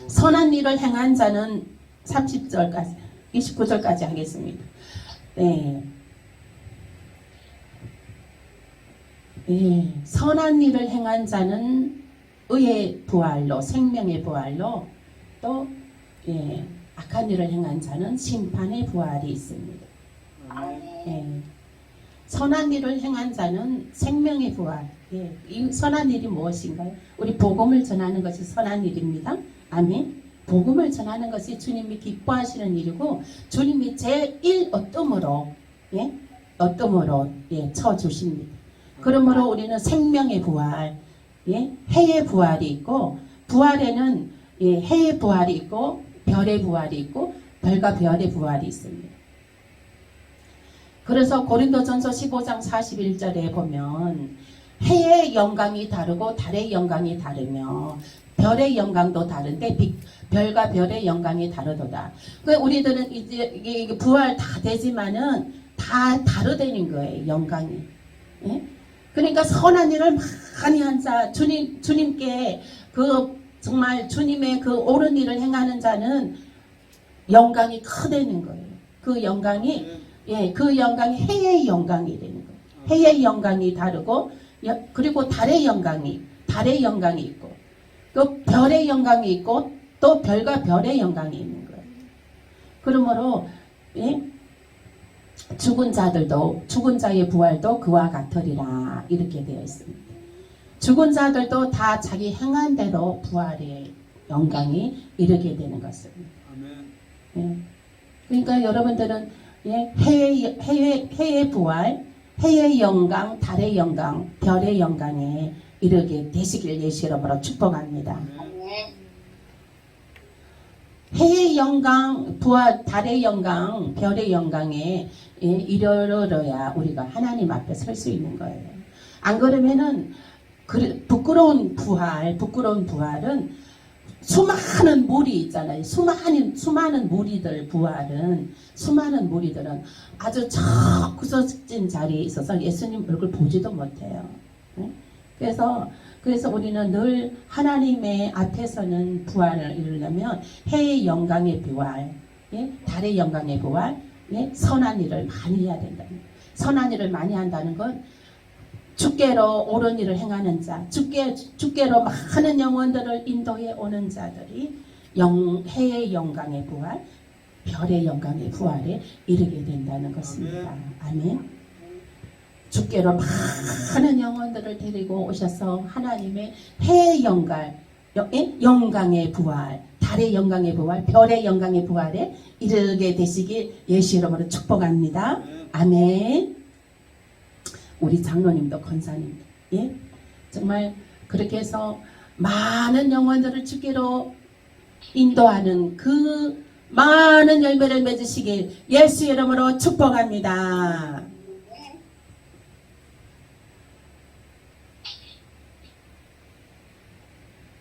선한 일을 행한 자는 30절까지 29절까지 하겠습니다. 네. 예, 선한 일을 행한 자는 의의 부활로, 생명의 부활로, 또 예, 악한 일을 행한 자는 심판의 부활이 있습니다. 예, 선한 일을 행한 자는 생명의 부활. 예, 이 선한 일이 무엇인가요? 우리 복음을 전하는 것이 선한 일입니다. 아멘. 복음을 전하는 것이 주님이 기뻐하시는 일이고, 주님이 제1 어뜸으로 쳐주십니다. 그러므로 우리는 생명의 부활, 해의 부활이 있고, 부활에는 해의 부활이 있고, 별의 부활이 있고, 별과 별의 부활이 있습니다. 그래서 고린도전서 15장 41절에 보면 해의 영광이 다르고 달의 영광이 다르며 별의 영광도 다른데 별과 별의 영광이 다르도다. 우리들은 이제 부활 다 되지만은 다 다르다는 거예요. 영광이. 예? 그러니까 선한 일을 많이 한 자, 주님께 정말 주님의 그 옳은 일을 행하는 자는 영광이 크다는 거예요. 그 영광이 해의 영광이 되는 거예요. 해의 영광이 다르고, 그리고 달의 영광이 있고, 또 별의 영광이 있고, 또 별과 별의 영광이 있는 거예요. 그러므로 죽은 자의 부활도 그와 같으리라, 이렇게 되어 있습니다. 죽은 자들도 다 자기 행한 대로 부활의 영광이 이르게 되는 것입니다. 그러니까 여러분들은 해의 부활, 해의 영광, 달의 영광, 별의 영광에 이르게 되시길 예수 이름으로 축복합니다. 해의 영광, 부활, 달의 영광, 별의 영광에 이르러야 우리가 하나님 앞에 설 수 있는 거예요. 안 그러면은 부끄러운 부활은 수많은 무리 있잖아요. 수많은 무리들은 아주 저 구석진 자리에 있어서 예수님 얼굴 보지도 못해요. 그래서 우리는 늘 하나님의 앞에서는 부활을 이루려면 해의 영광의 부활, 달의 영광의 부활, 선한 일을 많이 해야 된다. 선한 일을 많이 한다는 건 주께로 옳은 일을 행하는 자, 주께로 많은 영혼들을 인도해 오는 자들이 해의 영광의 부활, 별의 영광의 부활에 이르게 된다는 것입니다. 아멘. 주께로 많은 영혼들을 데리고 오셔서 하나님의 해의 영광의 부활, 달의 영광의 부활, 별의 영광의 부활에 이르게 되시길 예수 이름으로 축복합니다. 아멘. 우리 장로님도 권사님도 정말 그렇게 해서 많은 영혼들을 주께로 인도하는 그 많은 열매를 맺으시길 예수 이름으로 축복합니다.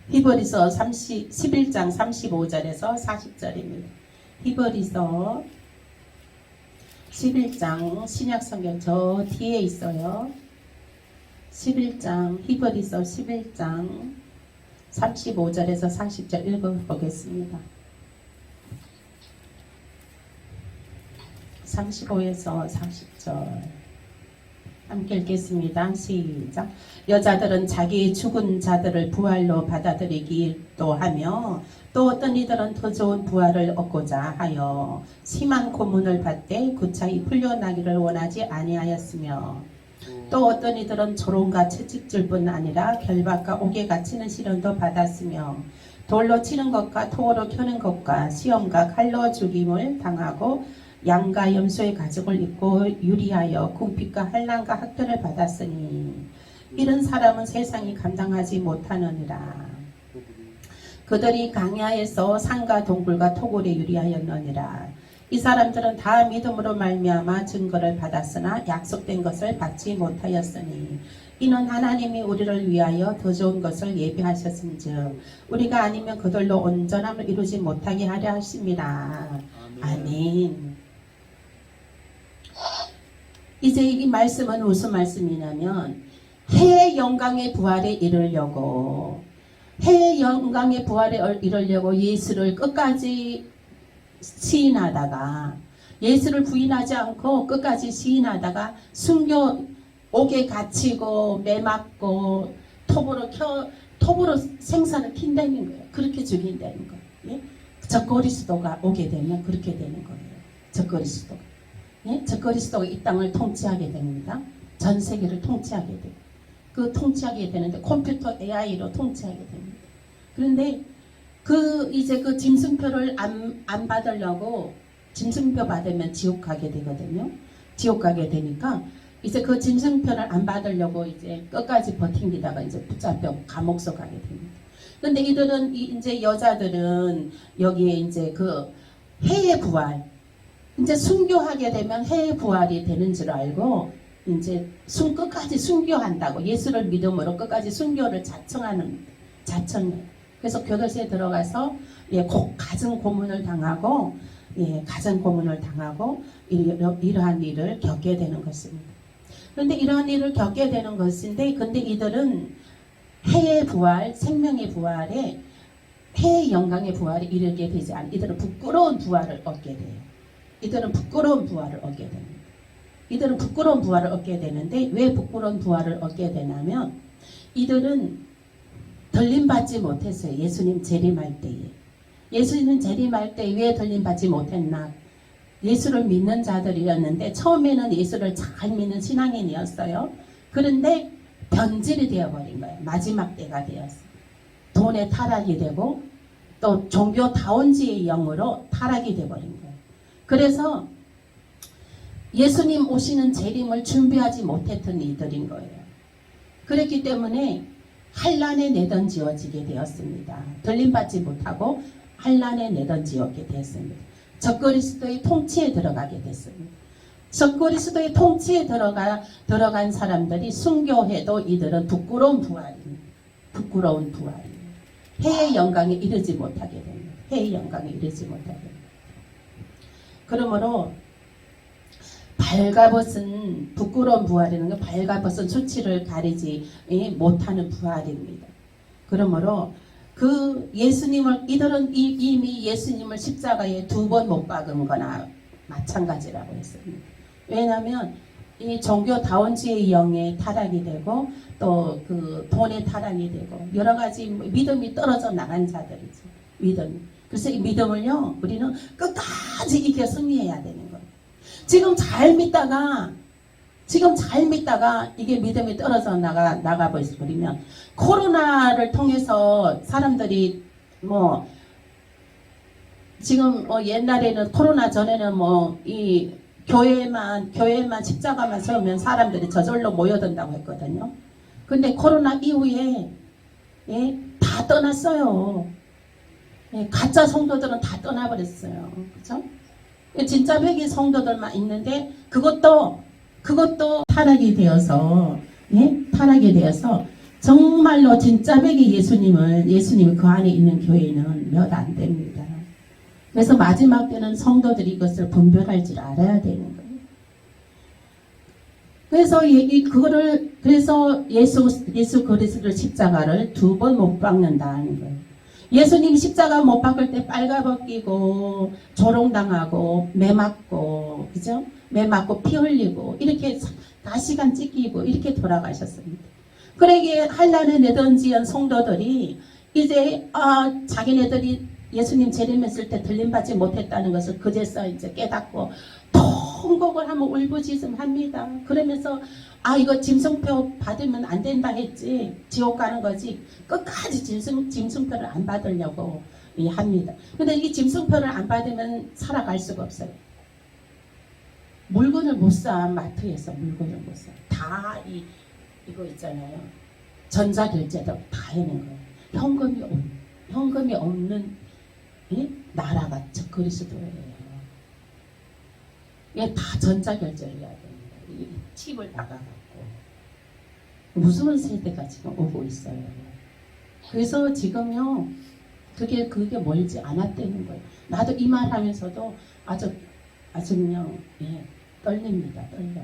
히브리서 11장 35절에서 40절입니다. 히브리서 11장 신약성경 저 뒤에 있어요. 11장 히브리서 11장 35절에서 40절 읽어보겠습니다. 35에서 40절 함께 읽겠습니다. 시작. 여자들은 자기 죽은 자들을 부활로 받아들이기도 하며 또 어떤 이들은 더 좋은 부활을 얻고자 하여 심한 고문을 받되 구차히 풀려나기를 원하지 아니하였으며 또 어떤 이들은 조롱과 채찍질 뿐 아니라 결박과 옥에 갇히는 시련도 받았으며 돌로 치는 것과 토로 켜는 것과 시험과 칼로 죽임을 당하고 양과 염소의 가죽을 입고 유리하여 궁핍과 환난과 학대를 받았으니 이런 사람은 세상이 감당하지 못하느니라. 그들이 강야에서 산과 동굴과 토굴에 유리하였느니라. 이 사람들은 다 믿음으로 말미암아 증거를 받았으나 약속된 것을 받지 못하였으니 이는 하나님이 우리를 위하여 더 좋은 것을 예비하셨은즉 우리가 아니면 그들로 온전함을 이루지 못하게 하려 하십니다. 아멘. 이제 이 말씀은 무슨 말씀이냐면 해의 영광의 부활에 이르려고 해의 영광의 부활에 이르려고 예수를 끝까지 시인하다가 예수를 부인하지 않고 끝까지 시인하다가 옥에 갇히고 매맞고 톱으로 생사를 킨다는 거예요. 그렇게 죽인다는 거예요. 예? 저 그리스도가 오게 되면 그렇게 되는 거예요. 저 그리스도가. 예? 저 그리스도가 이 땅을 통치하게 됩니다. 전 세계를 통치하게 돼요. 통치하게 되는데 컴퓨터 AI로 통치하게 됩니다. 그런데 이제 그 짐승표를 안 받으려고 짐승표 받으면 지옥 가게 되거든요. 지옥 가게 되니까 이제 그 짐승표를 안 받으려고 이제 끝까지 버팅기다가 이제 붙잡혀 감옥서 가게 됩니다. 근데 이들은 이제 여자들은 여기에 이제 그 해의 부활, 이제 순교하게 되면 해의 부활이 되는 줄 알고 이제 끝까지 순교한다고 예수를 믿음으로 끝까지 순교를 자청해요. 그래서 교도소에 들어가서 갖은 고문을 당하고 갖은 고문을 당하고 이러한 일을 겪게 되는 것입니다. 그런데 이러한 일을 겪게 되는 것인데 근데 이들은 해의 부활, 생명의 부활에 해의 영광의 부활에 이르게 되지 않아. 이들은 부끄러운 부활을 얻게 돼요. 이들은 부끄러운 부활을 얻게 됩니다. 이들은 부끄러운 부활을 얻게 되는데 왜 부끄러운 부활을 얻게 되냐면 이들은 들림받지 못했어요. 예수님 재림할 때에. 예수님 재림할 때 왜 들림받지 못했나? 예수를 믿는 자들이었는데 처음에는 예수를 잘 믿는 신앙인이었어요. 그런데 변질이 되어버린 거예요. 마지막 때가 되었어요. 돈에 타락이 되고 또 종교다원주의 영으로 타락이 되어버린 거예요. 그래서 예수님 오시는 재림을 준비하지 못했던 이들인 거예요. 그렇기 때문에 환난에 내던지어지게 되었습니다. 들림받지 못하고 환난에 내던지었게 되었습니다. 적그리스도의 통치에 들어가게 됐습니다. 적그리스도의 통치에 들어간 사람들이 순교해도 이들은 부끄러운 부활입니다. 부끄러운 부활입니다. 해의 영광에 이르지 못하게 됩니다. 해의 영광에 이르지 못하게 됩니다. 그러므로 발가벗은 부끄러운 부활이라는 건 발가벗은 수치를 가리지 못하는 부활입니다. 그러므로 이들은 이미 예수님을 십자가에 2번 못 박은 거나 마찬가지라고 했습니다. 왜냐하면 이 종교다원주의 영에 타락이 되고 또 그 돈에 타락이 되고 여러 가지 믿음이 떨어져 나간 자들이죠. 믿음이. 그래서 이 믿음을요 우리는 끝까지 이겨 승리해야 되는 거예요. 지금 잘 믿다가 이게 믿음이 떨어져 나가 버리면 코로나를 통해서 사람들이 지금 옛날에는 코로나 전에는 이 교회만 십자가만 세우면 사람들이 저절로 모여든다고 했거든요. 근데 코로나 이후에 다 떠났어요. 가짜 성도들은 다 떠나버렸어요. 그렇죠? 진짜 회개 성도들만 있는데 그것도 타락이 되어서 정말로 진짜 회개 예수님이 그 안에 있는 교회는 몇 안 됩니다. 그래서 마지막 때는 성도들이 이것을 분별할 줄 알아야 되는 거예요. 그래서 예수 그리스도를 십자가를 2번 못 박는다는 거예요. 예수님 십자가 못 박을 때 빨가벗기고 조롱당하고 매맞고 그죠? 매맞고 피 흘리고 이렇게 가시관 찢기고 이렇게 돌아가셨습니다. 그러기에 환난에 내던지은 성도들이 이제 자기네들이 예수님 재림했을 때 들림받지 못했다는 것을 그제서 이제 깨닫고 통곡을 하면 울부짖음합니다. 그러면서 이거 짐승표 받으면 안 된다 했지 지옥 가는 거지 끝까지 짐승표를 안 받으려고 합니다. 근데 이 짐승표를 안 받으면 살아갈 수가 없어요. 물건을 못 사. 마트에서 물건을 못 사. 다 이거 있잖아요. 전자결제도 다 해낸 거예요. 현금이 없는 나라가 저 그리스도예요. 다 전자결제를 해야 됩니다. 칩을 박아갖고 무서운 세대가 지금 오고 있어요. 그래서 지금요 그게 멀지 않았다는 거예요. 나도 이 말 하면서도 아주 그냥 떨립니다. 떨려.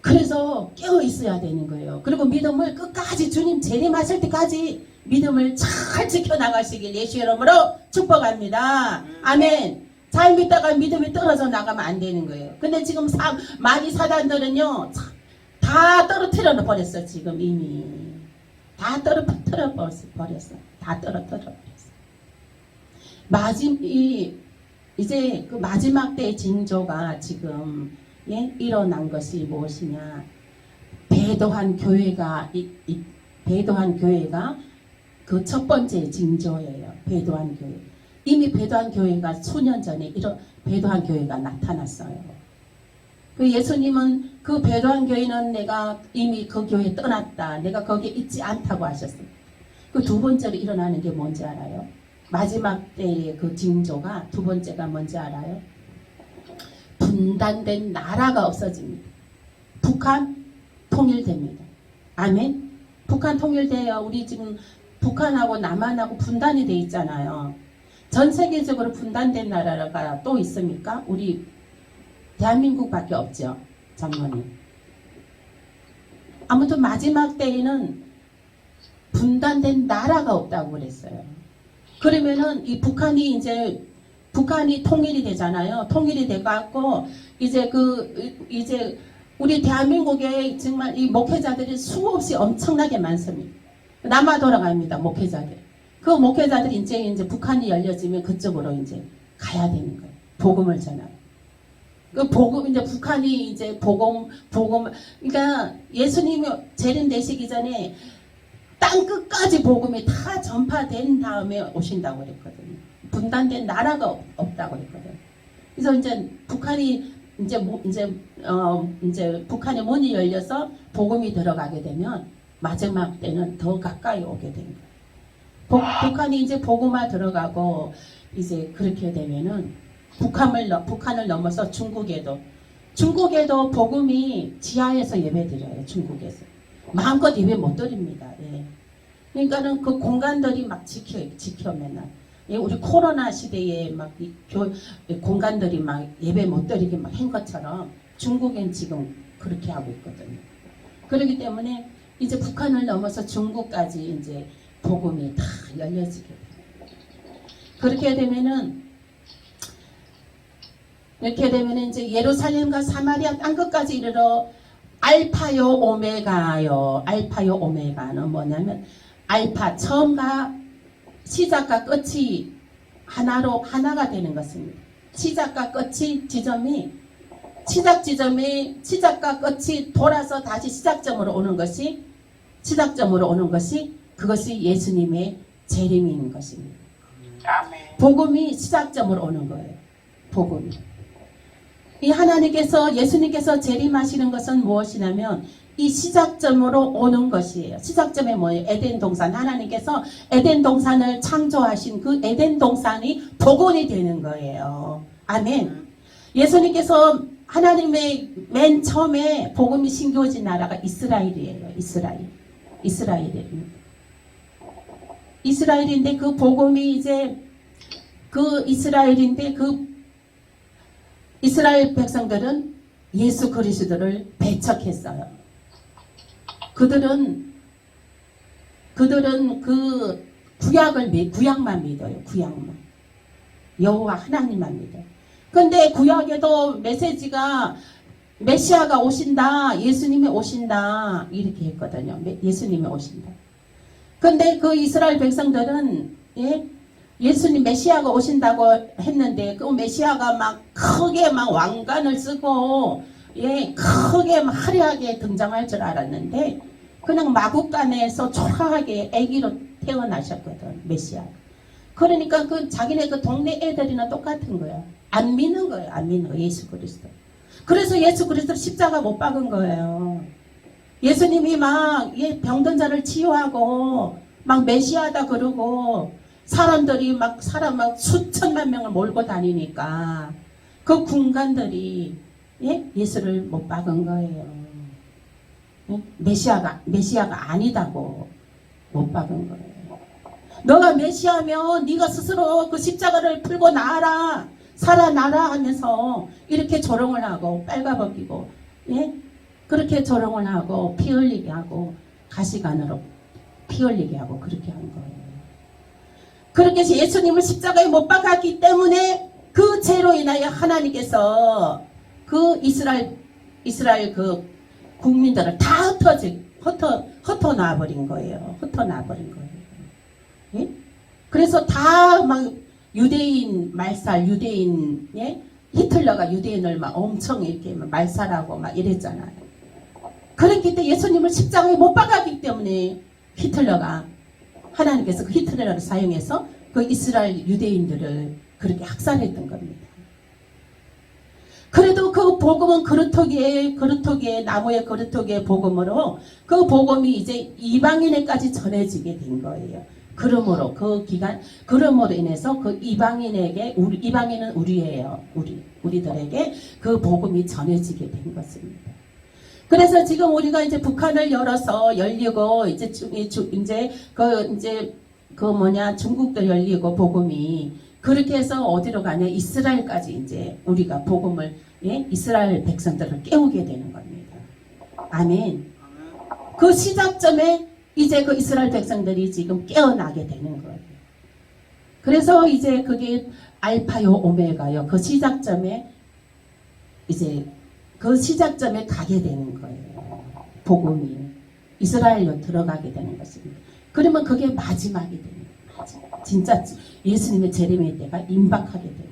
그래서 깨어 있어야 되는 거예요. 그리고 믿음을 끝까지 주님 재림하실 때까지 믿음을 잘 지켜나가시길 예수 이름으로 축복합니다. 아멘. 자, 잘 믿다가 믿음이 떨어져 나가면 안 되는 거예요. 근데 지금 많이 사단들은요, 다 떨어뜨려 버렸어. 지금 이미 다 떨어뜨려 버렸어. 다 떨어뜨려 버렸어. 이제 그 마지막 때의 징조가 지금 일어난 것이 무엇이냐? 배도한 교회가 그 첫 번째 징조예요. 배도한 교회. 이미 배도한 교회가 수년 전에 이런 배도한 교회가 나타났어요. 그 예수님은 그 배도한 교회는 내가 이미 그 교회 떠났다. 내가 거기에 있지 않다고 하셨습니다. 그 두 번째로 일어나는 게 뭔지 알아요? 마지막 때의 그 징조가 두 번째가 뭔지 알아요? 분단된 나라가 없어집니다. 북한 통일됩니다. 아멘. 북한 통일돼요. 우리 지금 북한하고 남한하고 분단이 돼 있잖아요. 전 세계적으로 분단된 나라가 또 있습니까? 우리 대한민국밖에 없죠. 장모님. 아무튼 마지막 때에는 분단된 나라가 없다고 그랬어요. 그러면은 이 북한이 통일이 되잖아요. 통일이 돼갖고 이제 우리 대한민국에 정말 이 목회자들이 수없이 엄청나게 많습니다. 남아 돌아갑니다. 목회자들. 그 목회자들이 이제 북한이 열려지면 그쪽으로 이제 가야 되는 거예요. 복음을 전하고. 그 복음, 이제 북한이 이제 복음, 그러니까 예수님이 재림되시기 전에 땅 끝까지 복음이 다 전파된 다음에 오신다고 그랬거든요. 분단된 나라가 없다고 그랬거든요. 그래서 이제 북한이 이제 북한의 문이 열려서 복음이 들어가게 되면 마지막 때는 더 가까이 오게 된 거예요. 북한이 이제 복음화 들어가고 이제 그렇게 되면은 북한을 넘어서 중국에도 복음이 지하에서 예배드려요. 중국에서 마음껏 예배 못 드립니다. 예. 그러니까는 그 공간들이 막 지켜 맨날. 예, 우리 코로나 시대에 막 공간들이 막 예배 못 드리게 막 한 것처럼 중국엔 지금 그렇게 하고 있거든요. 그렇기 때문에 이제 북한을 넘어서 중국까지 이제 복음이 다 열려지게 돼요. 그렇게 되면은 이렇게 되면 이제 예루살렘과 사마리아 땅끝까지 이르러 알파요 오메가요. 알파요 오메가는 뭐냐면 알파 처음과 시작과 끝이 하나가 되는 것입니다. 시작과 끝이 시작과 끝이 돌아서 다시 시작점으로 오는 것이 그것이 예수님의 재림인 것입니다. 아멘. 복음이 시작점으로 오는 거예요. 복음이. 이 예수님께서 재림하시는 것은 무엇이냐면 이 시작점으로 오는 것이에요. 시작점이 뭐예요? 에덴 동산. 하나님께서 에덴 동산을 창조하신 그 에덴 동산이 복원이 되는 거예요. 아멘. 예수님께서 하나님의 맨 처음에 복음이 신겨진 나라가 이스라엘이에요. 이스라엘인데 그 복음이 이제 이스라엘 백성들은 예수 그리스도를 배척했어요. 그들은 그 구약만 믿어요. 구약만. 여호와 하나님만 믿어요. 근데 구약에도 메시지가 메시아가 오신다. 예수님이 오신다. 이렇게 했거든요. 예수님이 오신다. 근데 그 이스라엘 백성들은 예수님 메시아가 오신다고 했는데 그 메시아가 막 크게 막 왕관을 쓰고 크게 막 화려하게 등장할 줄 알았는데 그냥 마구간에서 초라하게 아기로 태어나셨거든. 메시아. 그러니까 그 자기네 그 동네 애들이나 똑같은 거야. 안 믿는 거예요. 예수 그리스도. 그래서 예수 그리스도 십자가 못 박은 거예요. 예수님이 막 병든 자를 치유하고 막 메시아다 그러고 사람들이 막 수천만 명을 몰고 다니니까 그 군관들이 예수를 못 박은 거예요. 메시아가 아니다고 못 박은 거예요. 너가 메시아면 네가 스스로 그 십자가를 풀고 나아라, 살아나라 하면서 이렇게 조롱을 하고 빨가벗기고 그렇게 조롱을 하고 피 흘리게 하고 가시관으로 피 흘리게 하고 그렇게 한 거예요. 그렇게 해서 예수님을 십자가에 못 박았기 때문에 그 죄로 인하여 하나님께서 그 이스라엘 그 국민들을 다 흩어 놔버린 거예요. 흩어 놔버린 거예요. 예? 그래서 다 막 유대인 말살, 유대인, 예? 히틀러가 유대인을 막 엄청 이렇게 말살하고 막 이랬잖아요. 그랬기 때문에 예수님을 십자가에 못 박았기 때문에 히틀러가 하나님께서 그 히틀러를 사용해서 그 이스라엘 유대인들을 그렇게 학살했던 겁니다. 그래도 그 복음은 그루터기에 나무의 그루터기의 복음으로 그 복음이 이제 이방인에까지 전해지게 된 거예요. 그러므로 인해서 그 이방인에게 이방인은 우리예요. 우리들에게 그 복음이 전해지게 된 것입니다. 그래서 지금 우리가 이제 북한을 열리고 이제 중국도 열리고 복음이 그렇게 해서 어디로 가냐 이스라엘까지 이제 우리가 복음을 이스라엘 백성들을 깨우게 되는 겁니다. 아멘. 그 시작점에 이제 그 이스라엘 백성들이 지금 깨어나게 되는 거예요. 그래서 이제 그게 알파요 오메가요. 그 시작점에 가게 되는 거예요. 복음이 이스라엘로 들어가게 되는 것입니다. 그러면 그게 마지막이 되는 거예요. 진짜 예수님의 재림의 때가 임박하게 되는 거예요.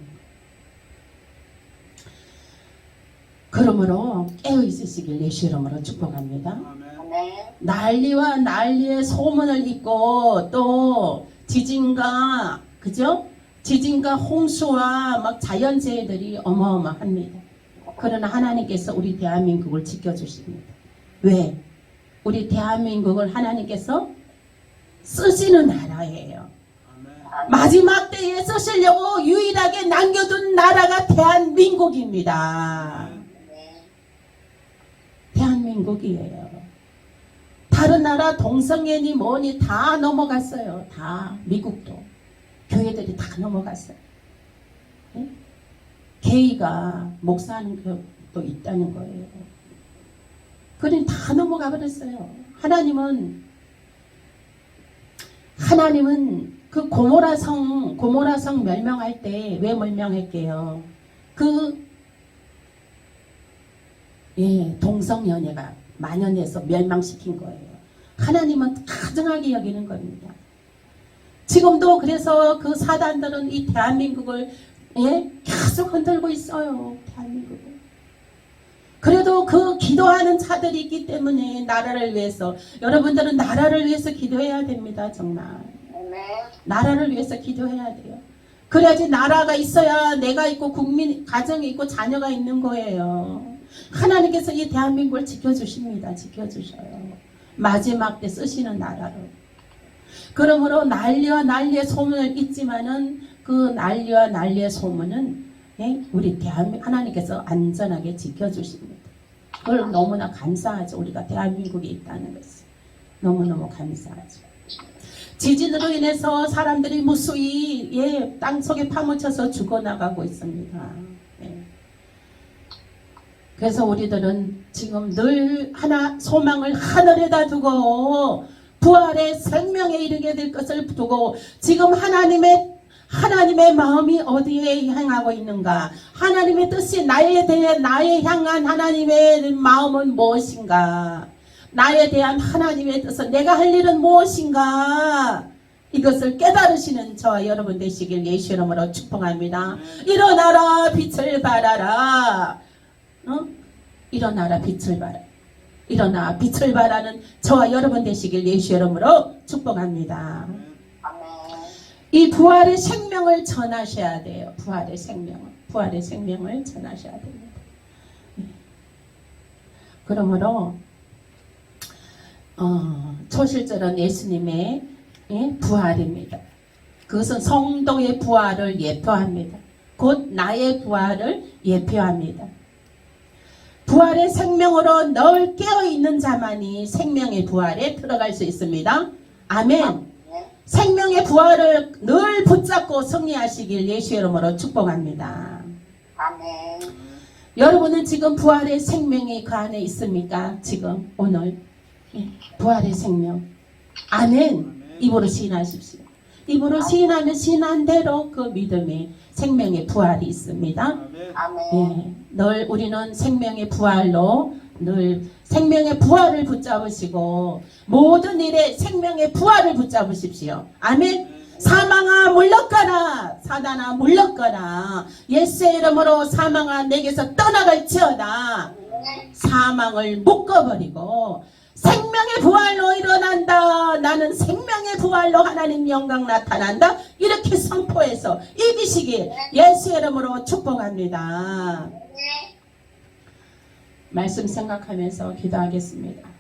그러므로 깨어 있으시길 예수 이름으로 축복합니다. 난리와 난리의 소문을 잊고 또 지진과 홍수와 막 자연재해들이 어마어마합니다. 그러나 하나님께서 우리 대한민국을 지켜주십니다. 왜? 우리 대한민국을 하나님께서 쓰시는 나라예요. 마지막 때에 쓰시려고 유일하게 남겨둔 나라가 대한민국입니다. 대한민국이에요. 다른 나라 동성애니 뭐니 다 넘어갔어요. 다 미국도 교회들이 다 넘어갔어요. 네? 게이가 목사하는 교회도 있다는 거예요. 그러니 다 넘어가 버렸어요. 하나님은 그 고모라성 멸망할 때 왜 멸망할게요? 동성연애가 만연해서 멸망시킨 거예요. 하나님은 가증하게 여기는 겁니다. 지금도 그래서 그 사단들은 이 대한민국을 계속 흔들고 있어요. 대한민국을. 그래도 그 기도하는 자들이 있기 때문에 나라를 위해서 여러분들은 나라를 위해서 기도해야 됩니다. 정말. 나라를 위해서 기도해야 돼요. 그래야지 나라가 있어야 내가 있고 가정이 있고 자녀가 있는 거예요. 하나님께서 이 대한민국을 지켜주십니다. 지켜주셔요. 마지막 때 쓰시는 나라로. 그러므로 난리와 난리의 소문을 잊지만은 그 난리와 난리의 소문은 우리 하나님께서 안전하게 지켜주십니다. 그걸 너무나 감사하죠. 우리가 대한민국에 있다는 것을. 너무너무 감사하죠. 지진으로 인해서 사람들이 무수히 땅속에 파묻혀서 죽어나가고 있습니다. 그래서 우리들은 지금 늘 소망을 하늘에다 두고 부활의 생명에 이르게 될 것을 두고 지금 하나님의 마음이 어디에 향하고 있는가? 하나님의 뜻이 나에 향한 하나님의 마음은 무엇인가? 나에 대한 하나님의 뜻은 내가 할 일은 무엇인가? 이것을 깨달으시는 저와 여러분 되시길 예수 이름으로 축복합니다. 일어나라 빛을 발하라. 일어나라 빛을 발하라. 일어나 빛을 발하는 저와 여러분 되시길 예수 이름으로 축복합니다. 이 부활의 생명을 전하셔야 돼요. 부활의 생명을 전하셔야 됩니다. 그러므로 초실절은 예수님의 부활입니다. 그것은 성도의 부활을 예표합니다. 곧 나의 부활을 예표합니다. 부활의 생명으로 늘 깨어있는 자만이 생명의 부활에 들어갈 수 있습니다. 아멘. 생명의 부활을 늘 붙잡고 승리하시길 예수 이름으로 축복합니다. 아멘. 여러분은 지금 부활의 생명이 그 안에 있습니까? 지금 오늘 부활의 생명. 아멘. 입으로 시인하십시오. 입으로 시인하면 시인한 대로 그 믿음이 생명의 부활이 있습니다. 아멘. 예, 늘 우리는 생명의 부활로 늘 생명의 부활을 붙잡으시고 모든 일에 생명의 부활을 붙잡으십시오. 아멘. 사망아 물러가라, 사단아 물러가라. 예수의 이름으로 사망아 내게서 떠나갈지어다. 사망을 묶어버리고 생명의 부활로 일어난다. 나는 생명의 부활로 하나님 영광 나타난다. 이렇게 선포해서 이기시길 예수의 이름으로 축복합니다. 말씀 생각하면서 기도하겠습니다.